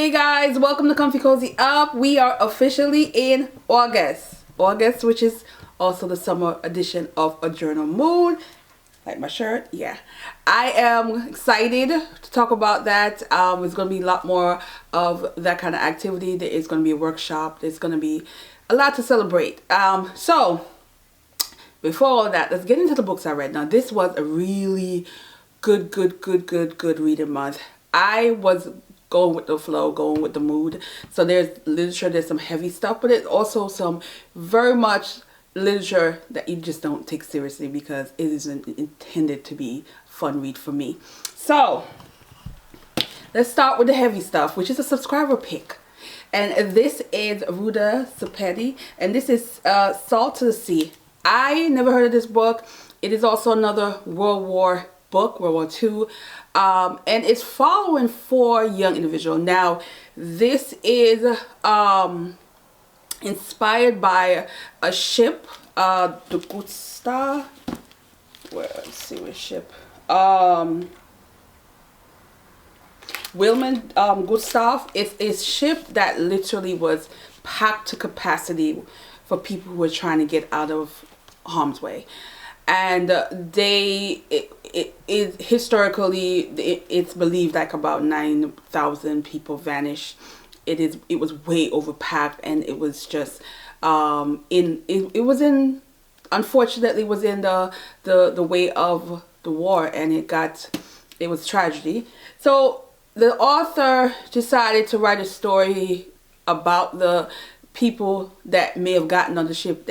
Hey guys, welcome to Comfy Cozy Up. We are officially in August, which is also the summer edition of A Journal Moon. Like my shirt, yeah. I am excited to talk about that. It's going to be a lot more of that kind of activity. There is going to be a workshop. There's going to be a lot to celebrate. So before all that, let's get into the books I read. Now, this was a really good reading month. I was going with the flow, going with the mood. So there's literature, there's some heavy stuff, but there's also some very much literature that you just don't take seriously because it isn't intended to be a fun read for me. So let's start with the heavy stuff, which is a subscriber pick. And this is Ruda Sepeti, and this is Salt to the Sea. I never heard of this book. It is also another World War book, World War II, and it's following 4 young individuals. Now, this is inspired by a ship, the Good Star. Let's see what ship. Wilman Gustav. It's a ship that literally was packed to capacity for people who were trying to get out of harm's way, and historically it's believed like about 9,000 people vanished. It was way overpacked, and it was just unfortunately was in the way of the war, and it was tragedy. So the author decided to write a story about the people that may have gotten on the ship,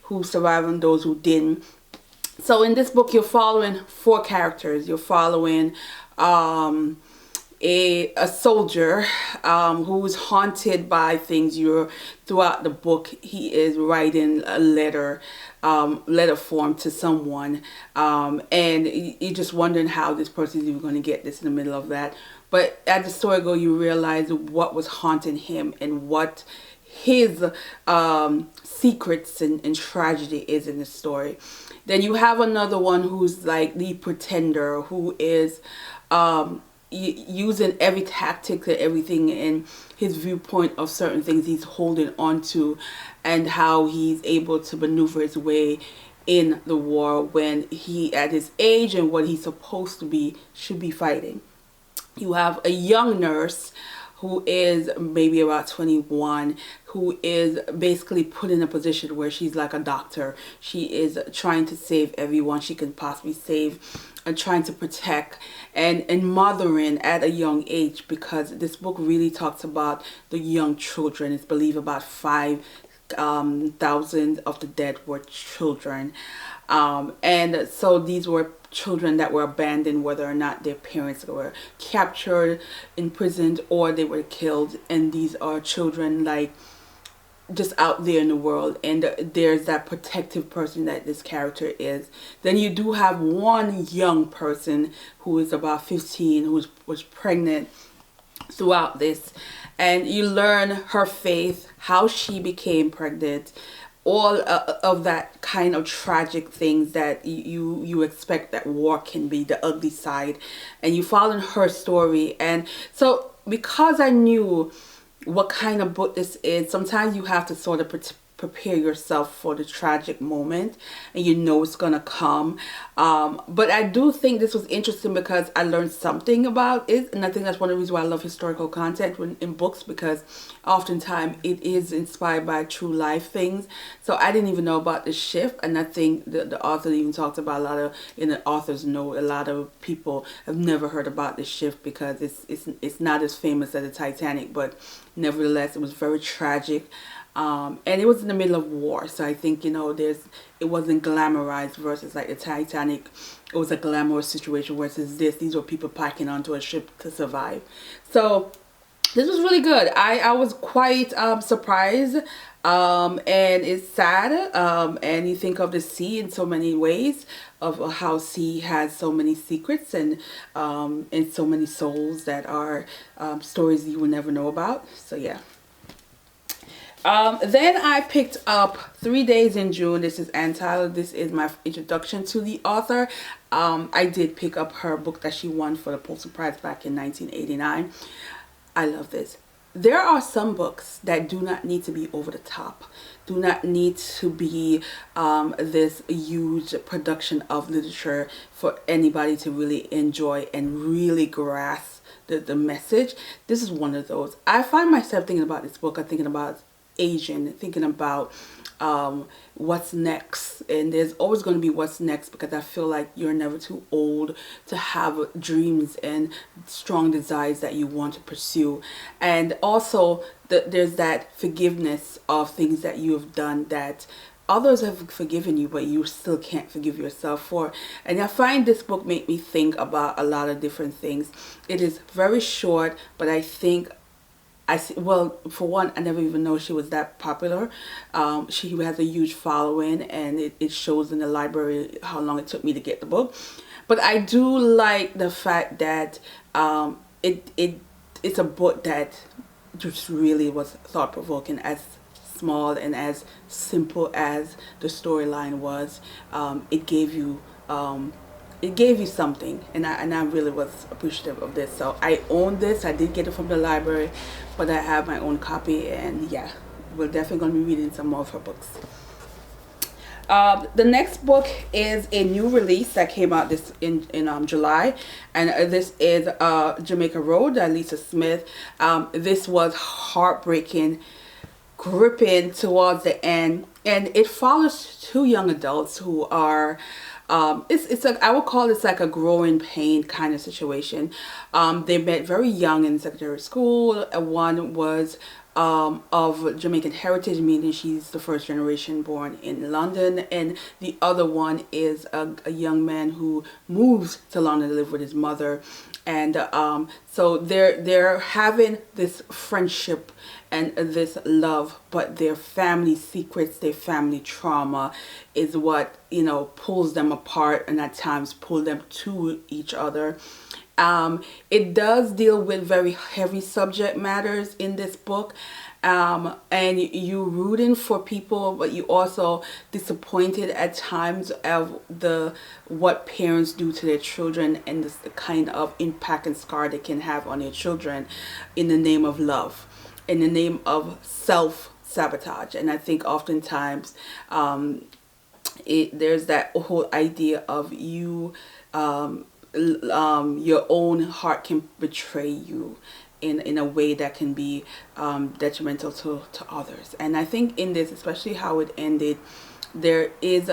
who survived and those who didn't. So in this book, you're following 4 characters. You're following a soldier who's haunted by things. Throughout the book, he is writing a letter form to someone, and you're just wondering how this person is even going to get this in the middle of that. But as the story goes, you realize what was haunting him and what his secrets and tragedy is in the story. Then you have another one who's like the pretender, who is using every tactic and everything in his viewpoint of certain things he's holding on to, and how he's able to maneuver his way in the war when he, at his age and what he's supposed to be, should be fighting. You have a young nurse who is maybe about 21, who is basically put in a position where she's like a doctor. She is trying to save everyone she can possibly save, and trying to protect and mothering at a young age, because this book really talks about the young children. It's believed about 5,000 of the dead were children. And so these were children that were abandoned, whether or not their parents were captured, imprisoned, or they were killed. And these are children like just out there in the world, and there's that protective person that this character is. Then you do have one young person who is about 15, who was pregnant throughout this, and you learn her faith, how she became pregnant, all of that kind of tragic things that you expect that war can be, the ugly side, and you follow her story. And so because I knew what kind of book this is, sometimes you have to sort of prepare yourself for the tragic moment, and you know it's gonna come. But I do think this was interesting because I learned something about it, and I think that's one of the reasons why I love historical content in books, because oftentimes it is inspired by true life things. So I didn't even know about this ship, and I think the author even talked about in the author's note, a lot of people have never heard about this ship because it's not as famous as the Titanic, but nevertheless it was very tragic. And it was in the middle of war, so I think, it wasn't glamorized versus like the Titanic. It was a glamorous situation, versus these were people packing onto a ship to survive. So this was really good. I was quite surprised, and it's sad, and you think of the sea in so many ways, of how sea has so many secrets and so many souls that are stories you will never know about. So yeah. Then I picked up 3 Days in June. This is Ann Tyler. This is my introduction to the author. I did pick up her book that she won for the Pulitzer Prize back in 1989. I love this. there are some books that do not need to be over the top, do not need to be this huge production of literature for anybody to really enjoy and really grasp the message. This is one of those. I find myself thinking about this book. I'm thinking about Asian, thinking about what's next, and there's always going to be what's next, because I feel like you're never too old to have dreams and strong desires that you want to pursue. And also there's that forgiveness of things that you have done that others have forgiven you, but you still can't forgive yourself for. And I find this book made me think about a lot of different things. It is very short, but I think I see, well, for one, I never even know she was that popular. She has a huge following, and it shows in the library how long it took me to get the book. But I do like the fact that it's a book that just really was thought provoking, as small and as simple as the storyline was. It gave you something, and I really was appreciative of this. So I own this. I did get it from the library, but I have my own copy, and yeah, we're definitely going to be reading some more of her books. The next book is a new release that came out this in July, and this is Jamaica Road by Lisa Smith. This was heartbreaking, gripping towards the end, and it follows two young adults who are it's like, I would call this like a growing pain kind of situation. They met very young in secondary school. One was of Jamaican heritage, meaning she's the first generation born in London, and the other one is a young man who moves to London to live with his mother. And so they're having this friendship and this love, but their family secrets, their family trauma is what, you know, pulls them apart, and at times pull them to each other. It does deal with very heavy subject matters in this book, and you rooting for people, but you also disappointed at times of what parents do to their children, and the kind of impact and scar they can have on their children in the name of love, in the name of self-sabotage. And I think oftentimes there's that whole idea of you your own heart can betray you in a way that can be detrimental to others. And I think in this, especially how it ended, there is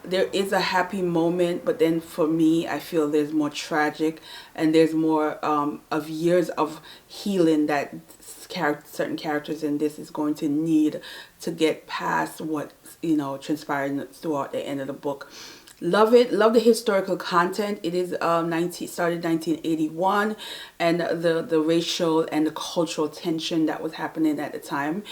there is a happy moment, but then for me, I feel there's more tragic, and there's more of years of healing that certain characters in this is going to need to get past what, you know, transpired throughout the end of the book. Love it. Love the historical content. It is started 1981, and the racial and the cultural tension that was happening at the time.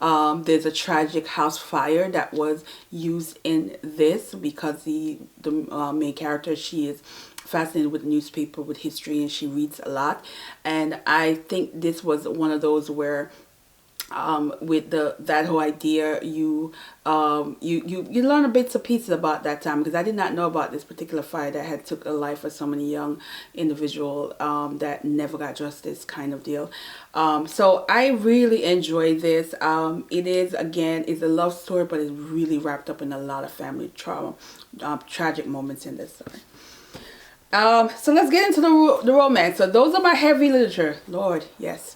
There's a tragic house fire that was used in this, because the main character, she is fascinated with the newspaper, with history, and she reads a lot. And I think this was one of those where with that whole idea, you learn a bits and pieces about that time, because I did not know about this particular fire that had took the life of so many young individual that never got justice, kind of deal. So I really enjoyed this. It is, again, it's a love story, but it's really wrapped up in a lot of family trauma, tragic moments in this story. So let's get into the romance. So those are my heavy literature. Lord, yes.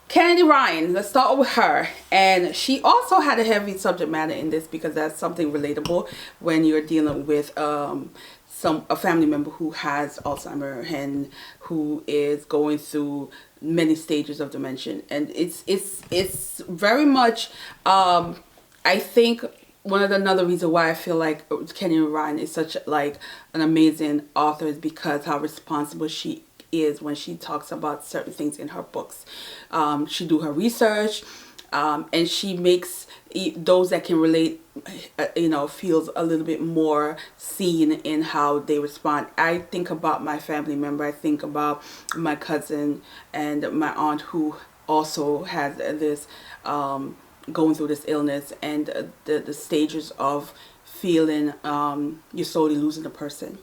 Kennedy Ryan, let's start with her. And she also had a heavy subject matter in this, because that's something relatable when you're dealing with a family member who has Alzheimer's and who is going through many stages of dementia. And it's very much I think one of another reason why I feel like Kennedy Ryan is such like an amazing author is because how responsible she is when she talks about certain things in her books. She do her research, and she makes those that can relate, feels a little bit more seen in how they respond. I think about my family member. I think about my cousin and my aunt who also has this going through this illness, and the stages of feeling you're slowly losing a person.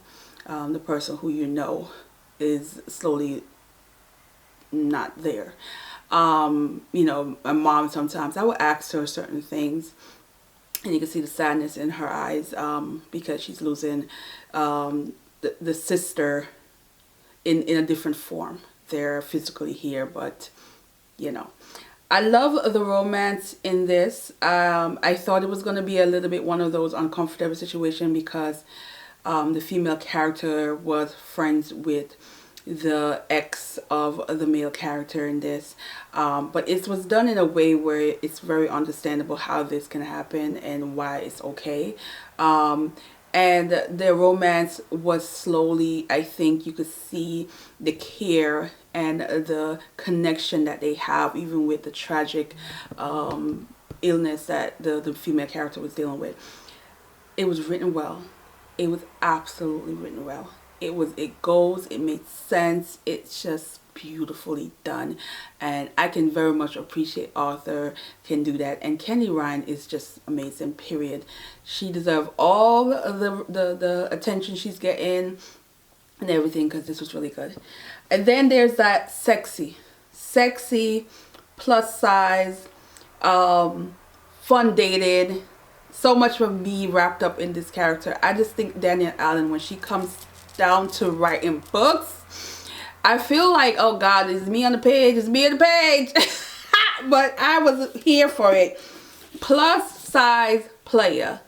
the person who you know is slowly not there. You know, my mom, sometimes I will ask her certain things, and you can see the sadness in her eyes, because she's losing the sister in a different form. They're physically here, but you know. I love the romance in this. I thought it was going to be a little bit one of those uncomfortable situations, because the female character was friends with the ex of the male character in this, but it was done in a way where it's very understandable how this can happen and why it's okay. And the romance was slowly, I think you could see the care and the connection that they have, even with the tragic illness that the female character was dealing with. It was written well. It was absolutely written well. It made sense. It's just beautifully done, and I can very much appreciate Arthur can do that, and Candy Ryan is just amazing, period. She deserves all the attention she's getting and everything, because this was really good. And then there's that sexy plus size, fun dated, so much of me wrapped up in this character. I just think Danielle Allen, when she comes down to writing books, I feel like, oh God, it's me on the page, it's me on the page. But I was here for it. Plus size player,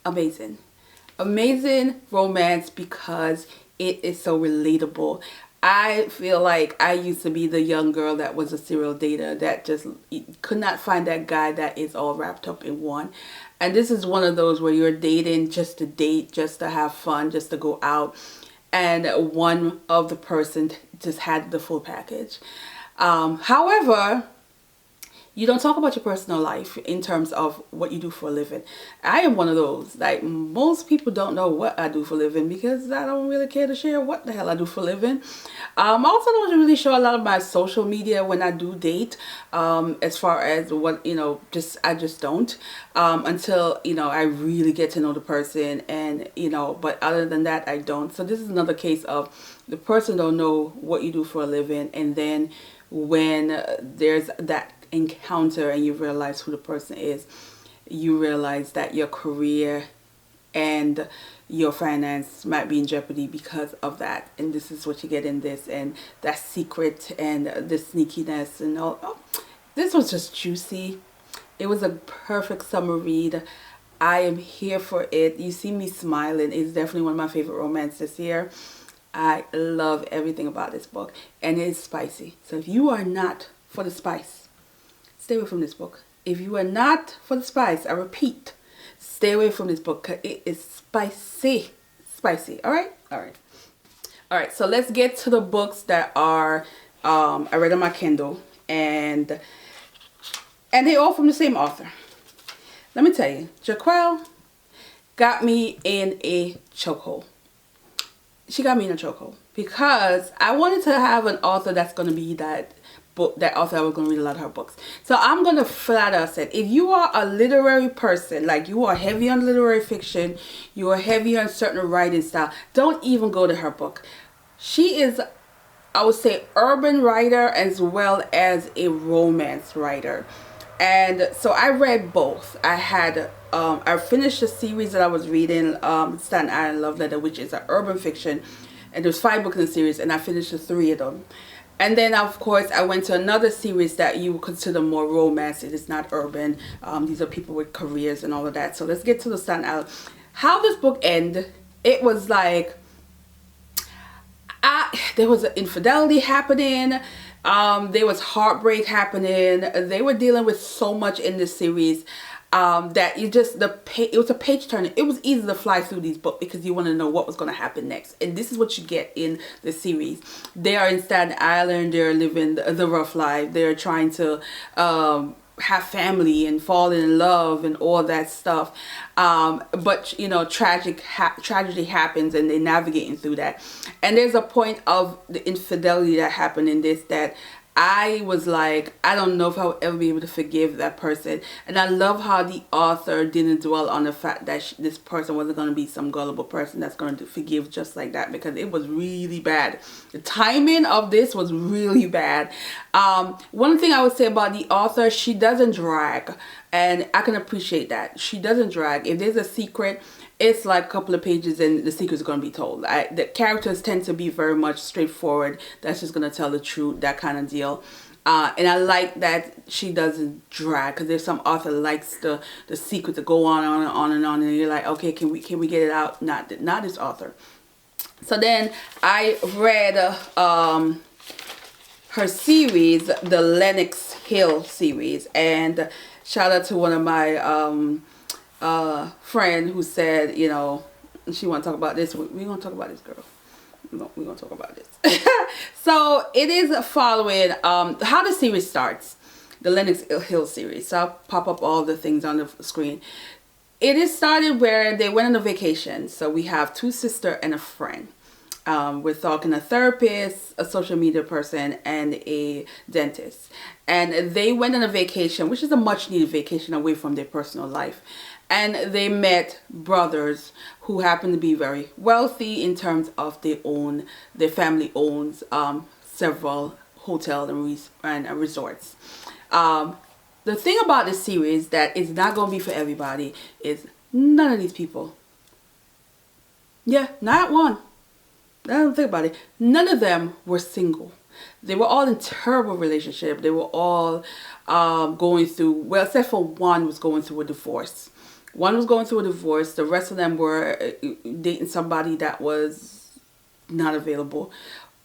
amazing romance, because it is so relatable. I feel like I used to be the young girl that was a serial dater that just could not find that guy that is all wrapped up in one. And this is one of those where you're dating just to date, just to have fun, just to go out. And one of the person just had the full package. However, you don't talk about your personal life in terms of what you do for a living. I am one of those. Like, most people don't know what I do for a living, because I don't really care to share what the hell I do for a living. I also don't really show a lot of my social media when I do date, as far as what, you know, I just don't, until, you know, I really get to know the person, and, you know, but other than that, I don't. So this is another case of the person don't know what you do for a living, and then when there's that encounter and you realize who the person is, you realize that your career and your finance might be in jeopardy because of that. And this is what you get in this, and that secret and the sneakiness and all. Oh, this was just juicy. It was a perfect summer read. I am here for it. You see me smiling. It's definitely one of my favorite romances this year. I love everything about this book, and it's spicy. So if you are not for the spice, stay away from this book. If you are not for the spice, I repeat, stay away from this book, because it is spicy. All right, so let's get to the books that are I read on my Kindle, and they all from the same author. Let me tell you, Jaquel got me in a chokehold. She got me in a chokehold, because I wanted to have an author that's going to be that author I was going to read a lot of her books. So I'm going to flat out say, if you are a literary person, like you are heavy on literary fiction, you are heavy on certain writing style, don't even go to her book. She is, I would say, urban writer as well as a romance writer. And so I read both. I finished the series that I was reading, Staten Island Love Letter, which is an urban fiction, and there's 5 books in the series, and I finished the 3 of them. And then, of course, I went to another series that you would consider more romance. It is not urban. These are people with careers and all of that. So let's get to the Staten Island. How this book ended, it was like, there was an infidelity happening. There was heartbreak happening. They were dealing with so much in this series. That you just, it was a page turner. It was easy to fly through these books, because you want to know what was going to happen next. And this is what you get in the series. They are in Staten Island. They're living the rough life. They're trying to have family and fall in love and all that stuff. But you know, tragedy happens, and they're navigating through that. And there's a point of the infidelity that happened in this that I was like, I don't know if I would ever be able to forgive that person. And I love how the author didn't dwell on the fact that this person wasn't going to be some gullible person that's going to forgive just like that, because it was really bad. The timing of this was really bad. One thing I would say about the author, she doesn't drag, and I can appreciate that. She doesn't drag. If there's a secret, it's like a couple of pages and the secret's going to be told. The characters tend to be very much straightforward. That's just going to tell the truth, that kind of deal. And I like that she doesn't drag, because there's some author likes the secret to go on and on and on, and you're like, okay, can we get it out? Not this author. So then I read her series, the Lennox Hill series, and shout out to one of my friend who said, you know, she want to talk about this. We're going to talk about this, girl. We're going to talk about this. So it is following how the series starts, the Lennox Hill series. So I'll pop up all the things on the screen. It is started where they went on a vacation. So we have two sisters and a friend. We're talking a therapist, a social media person, and a dentist. And they went on a vacation, which is a much needed vacation away from their personal life. And they met brothers who happen to be very wealthy in terms of their family owns several hotels and resorts. The thing about this series that is not going to be for everybody is none of these people. Yeah, not one. I don't think about it. None of them were single. They were all in terrible relationship. They were all going through, well, except for one was going through a divorce. One was going through a divorce. The rest of them were dating somebody that was not available,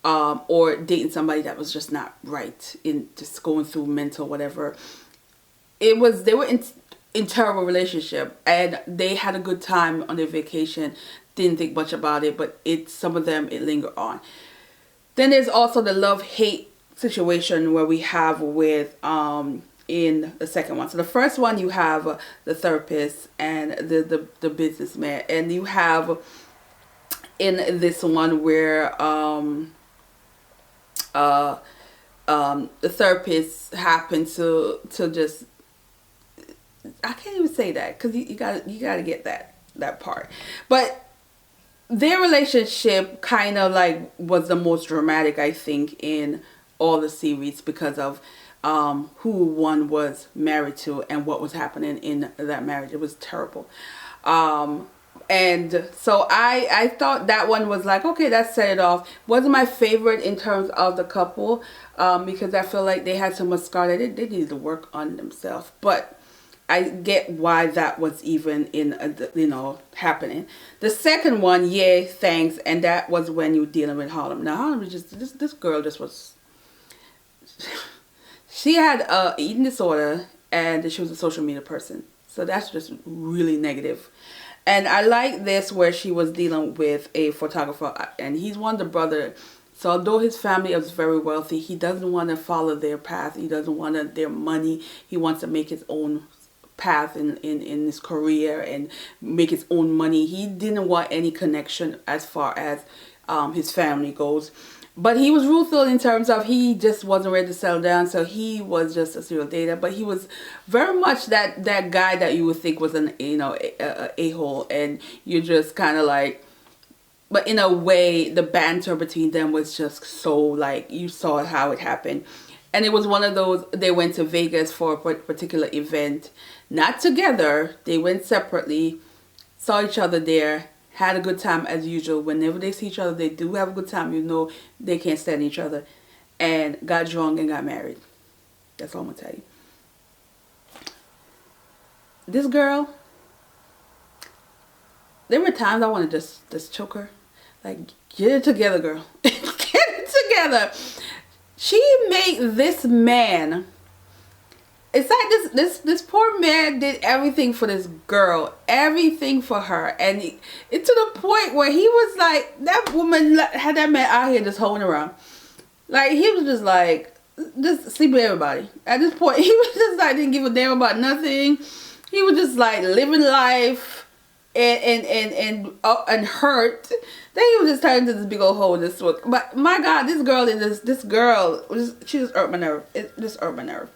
or dating somebody that was just not right, in just going through mental whatever. They were in terrible relationship, and they had a good time on their vacation. Didn't think much about it, but some of them it lingered on. Then there's also the love-hate situation where we have with in the second one. So the first one, you have the therapist and the businessman, and you have in this one where the therapist happened to just, I can't even say that because you gotta get that part, but their relationship kind of like was the most dramatic, I think, in all the series because of who one was married to and what was happening in that marriage. It was terrible. And so I thought that one was like, okay, that set it off. Wasn't my favorite in terms of the couple, because I feel like they had so much scar that they needed to work on themselves. But I get why that was even happening. The second one, yay, thanks, and that was when you were dealing with Harlem. Now Harlem was just this girl just was. She had eating disorder, and she was a social media person. So that's just really negative. And I like this where she was dealing with a photographer, and he's one of the brothers. So although his family is very wealthy, he doesn't want to follow their path. He doesn't want their money. He wants to make his own path in his career and make his own money. He didn't want any connection as far as his family goes. But he was ruthless in terms of he just wasn't ready to settle down. So he was just a serial dater. But he was very much that guy that you would think was an a-hole. And you're just kind of like, but in a way, the banter between them was just so like, you saw how it happened. And it was one of those, they went to Vegas for a particular event. Not together. They went separately. Saw each other there. Had a good time as usual. Whenever they see each other, they do have a good time. You know they can't stand each other. And got drunk and got married. That's all I'm going to tell you. This girl, there were times I want to just choke her. Like, get it together, girl. Get it together. She made this man. It's like this poor man did everything for this girl, everything for her, and it to the point where he was like, that woman had that man out here just holding around, like he was just like just sleeping with everybody. At this point, he was just like didn't give a damn about nothing. He was just like living life, and hurt, then he was just turned into this big old hole in this book. But my God, this girl she just hurt my nerve. It just hurt my nerve.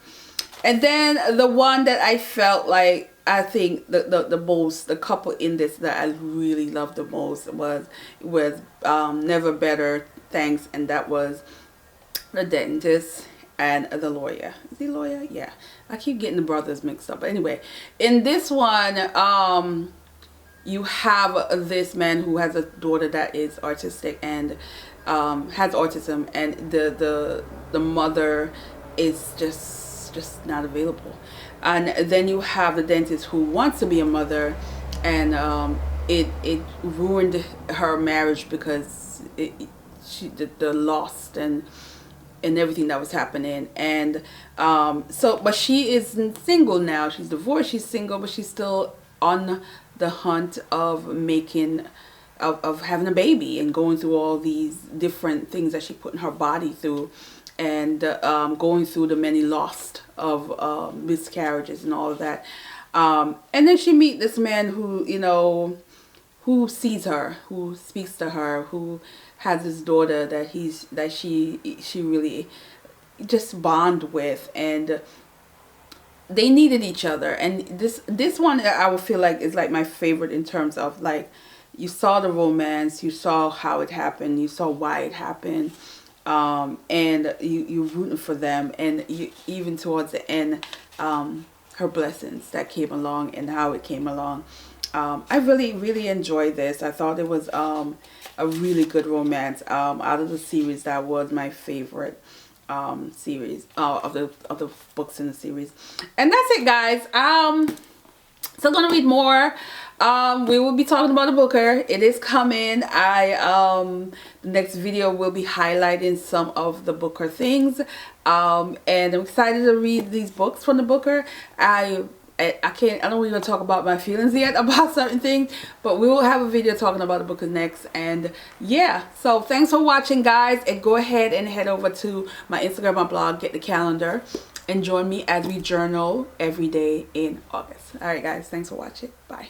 And then the one that I felt like, I think the most, the couple in this that I really loved the most was Never Better Thanks, and that was the dentist and the lawyer. Is he a lawyer? Yeah. I keep getting the brothers mixed up. But anyway, in this one, you have this man who has a daughter that is autistic and has autism, and the mother is just not available. And then you have the dentist who wants to be a mother, and it ruined her marriage because the lost and everything that was happening. And but she is single now. She's divorced, she's single, but she's still on the hunt of making of having a baby and going through all these different things that she put in her body through, and going through the many lost of miscarriages and all of that. And then she meet this man who, you know, who sees her, who speaks to her, who has this daughter that she really just bond with, and they needed each other. And this one I would feel like is like my favorite in terms of, like, you saw the romance, you saw how it happened, you saw why it happened, and you're rooting for them, and you, even towards the end, her blessings that came along and how it came along. I really enjoyed this. I thought it was a really good romance. Out of the series, that was my favorite series of the books in the series. And that's it, guys. Still gonna read more. We will be talking about the Booker. It is coming. The next video will be highlighting some of the Booker things. And I'm excited to read these books from the Booker. I don't even talk about my feelings yet about certain things, but we will have a video talking about the Booker next. And yeah, so thanks for watching, guys, and go ahead and head over to my Instagram, my blog, get the calendar, and join me as we journal every day in August. All right, guys, thanks for watching. Bye.